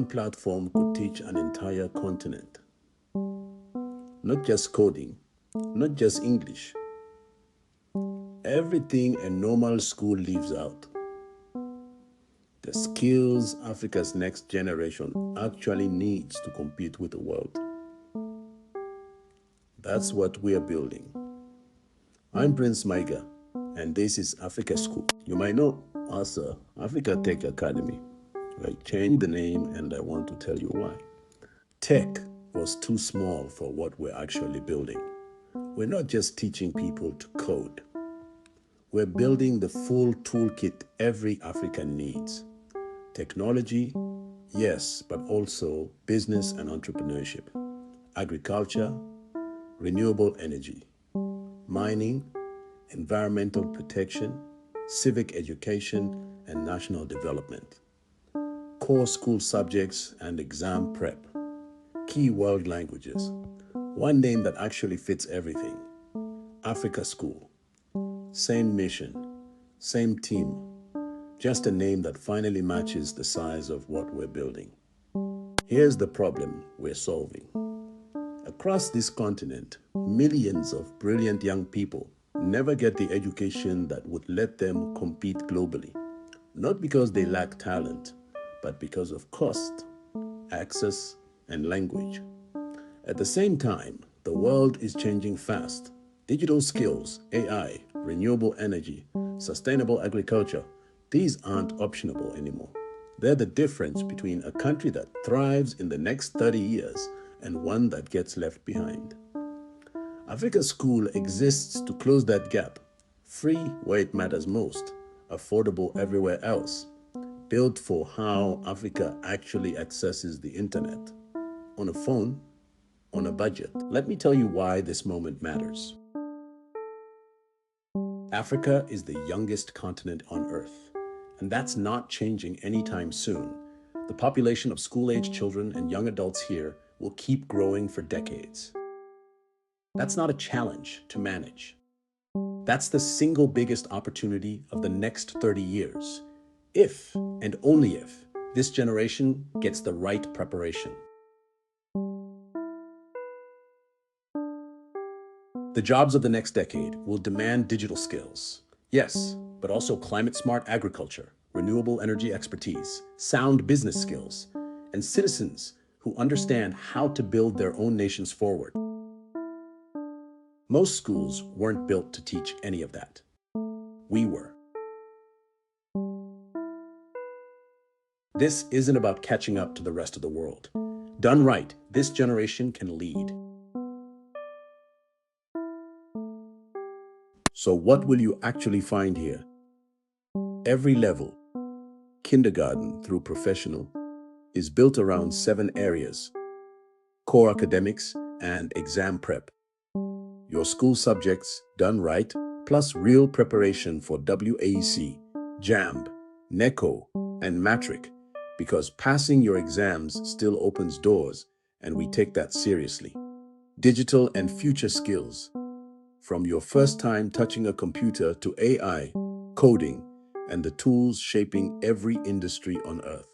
one platform could teach an entire continent. Not just coding, not just English. Everything a normal school leaves out. The skills Africa's next generation actually needs to compete with the world. That's what we are building. I'm Prince Maiga, and this is Afrika School. You might know us, Africa Tech Academy. I changed the name, and I want to tell you why. Tech was too small for what we're actually building. We're not just teaching people to code. We're building the full toolkit every African needs. Technology, yes, but also business and entrepreneurship, agriculture, renewable energy, mining, environmental protection, civic education, and national development, core school subjects and exam prep, key world languages, one name that actually fits everything, Afrika School. Same mission, same team, just a name that finally matches the size of what we're building. Here's the problem we're solving. Across this continent, millions of brilliant young people never get the education that would let them compete globally. Not because they lack talent, but because of cost, access, and language. At the same time, the world is changing fast. Digital skills, AI, renewable energy, sustainable agriculture, these aren't optional anymore. They're the difference between a country that thrives in the next 30 years and one that gets left behind. Afrika School exists to close that gap. Free where it matters most, affordable everywhere else. Built for how Africa actually accesses the internet. On a phone, on a budget. Let me tell you why this moment matters. Africa is the youngest continent on Earth, and that's not changing anytime soon. The population of school-age children and young adults here will keep growing for decades. That's not a challenge to manage. That's the single biggest opportunity of the next 30 years, if and only if this generation gets the right preparation. The jobs of the next decade will demand digital skills, yes, but also climate-smart agriculture, renewable energy expertise, sound business skills, and citizens who understand how to build their own nations forward. Most schools weren't built to teach any of that. We were. This isn't about catching up to the rest of the world. Done right, this generation can lead. So what will you actually find here? Every level, kindergarten through professional, is built around 7 areas: core academics and exam prep. Your school subjects done right, plus real preparation for WAEC, JAMB, NECO, and Matric, because passing your exams still opens doors, and we take that seriously. Digital and future skills, from your first time touching a computer to AI, coding, and the tools shaping every industry on Earth.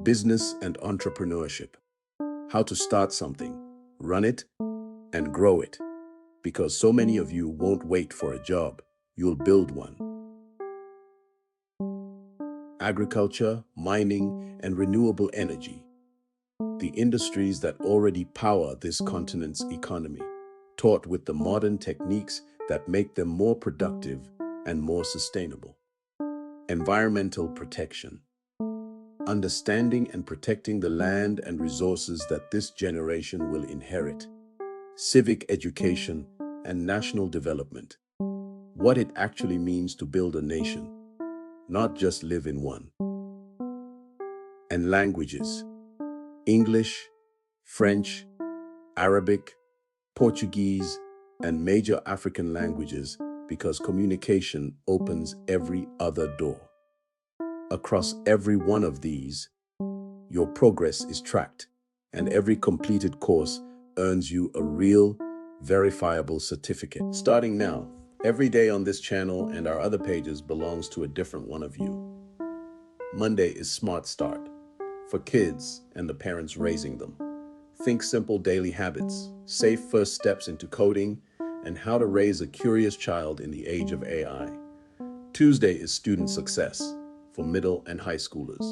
Business and entrepreneurship. How to start something, run it, and grow it. Because so many of you won't wait for a job, you'll build one. Agriculture, mining, and renewable energy. The industries that already power this continent's economy, taught with the modern techniques that make them more productive and more sustainable. Environmental protection. Understanding and protecting the land and resources that this generation will inherit. Civic education and national development. What it actually means to build a nation, not just live in one. And languages. English, French, Arabic, Portuguese, and major African languages, because communication opens every other door. Across every one of these, your progress is tracked, and every completed course earns you a real, verifiable certificate. Starting now, every day on this channel and our other pages belongs to a different one of you. Monday is Smart Start. for kids and the parents raising them. Think simple daily habits, safe first steps into coding, and how to raise a curious child in the age of AI. Tuesday is student success for middle and high schoolers.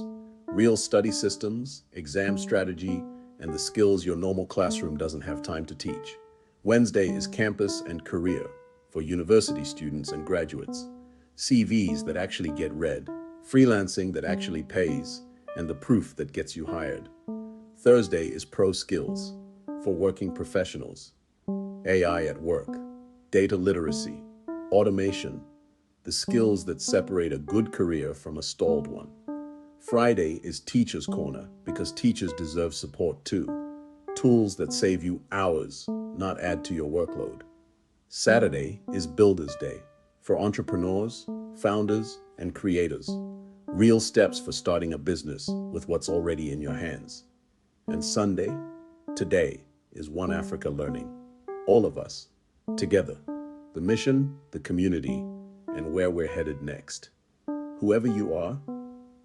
Real study systems, exam strategy, and the skills your normal classroom doesn't have time to teach. Wednesday is campus and career for university students and graduates. CVs that actually get read, freelancing that actually pays, and the proof that gets you hired. Thursday is pro skills for working professionals. AI at work, data literacy, automation, the skills that separate a good career from a stalled one. Friday is Teacher's Corner because teachers deserve support too. Tools that save you hours, not add to your workload. Saturday is Builders Day for entrepreneurs, founders, and creators. Real steps for starting a business with what's already in your hands. And Sunday, today, is One Africa Learning. All of us, together. The mission, the community, and where we're headed next. Whoever you are,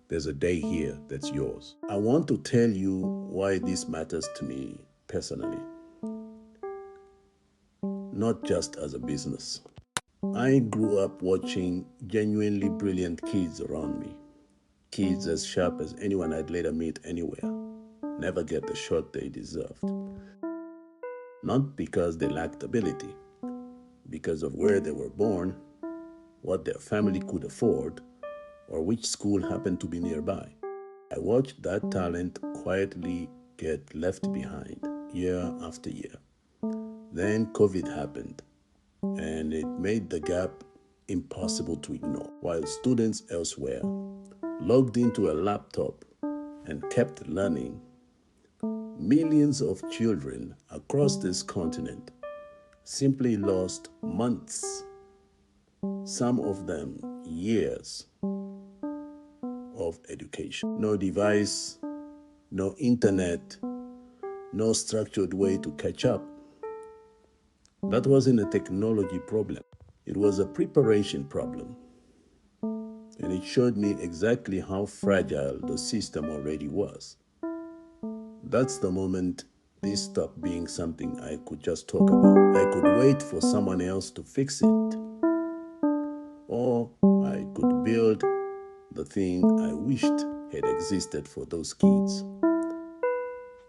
there's a day here that's yours. I want to tell you why this matters to me personally, not just as a business. I grew up watching genuinely brilliant kids around me. Kids as sharp as anyone I'd later meet anywhere. Never get the shot they deserved. Not because they lacked ability, because of where they were born, what their family could afford, or which school happened to be nearby. I watched that talent quietly get left behind year after year. Then COVID happened, and it made the gap impossible to ignore. While students elsewhere logged into a laptop and kept learning, millions of children across this continent simply lost months, some of them years, of education. No device, no internet, no structured way to catch up. That wasn't a technology problem. It was a preparation problem. And it showed me exactly how fragile the system already was. That's the moment this stopped being something I could just talk about. I could wait for someone else to fix it. Or I could build the thing I wished had existed for those kids.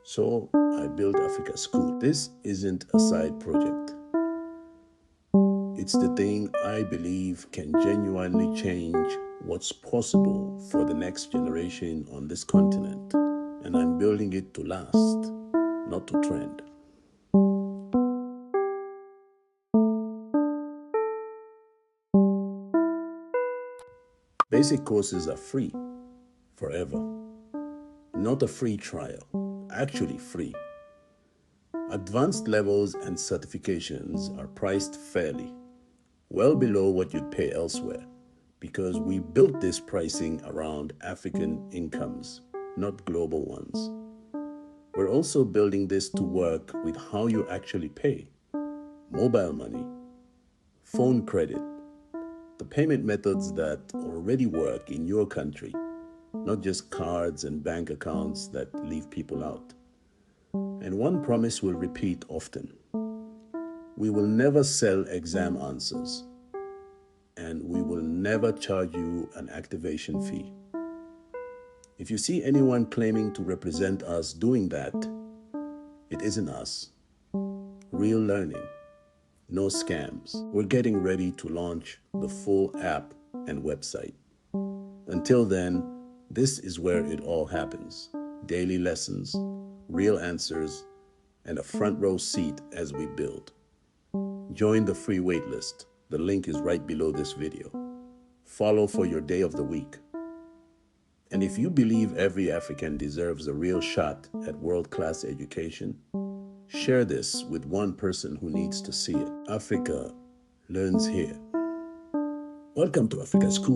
So I built Afrika School. This isn't a side project. It's the thing I believe can genuinely change what's possible for the next generation on this continent. And I'm building it to last, not to trend. Basic courses are free, forever. Not a free trial, actually free. Advanced levels and certifications are priced fairly, well below what you'd pay elsewhere, because we built this pricing around African incomes, not global ones. We're also building this to work with how you actually pay. Mobile money, phone credit, the payment methods that already work in your country, not just cards and bank accounts that leave people out. And one promise we'll repeat often: we will never sell exam answers, and we will never charge you an activation fee. If you see anyone claiming to represent us doing that, it isn't us. Real learning, no scams. We're getting ready to launch the full app and website. Until then, this is where it all happens. Daily lessons, real answers, and a front row seat as we build. Join the free waitlist. The link is right below this video. Follow for your day of the week. And if you believe every African deserves a real shot at world-class education, share this with one person who needs to see it. Africa learns here. Welcome to Afrika School.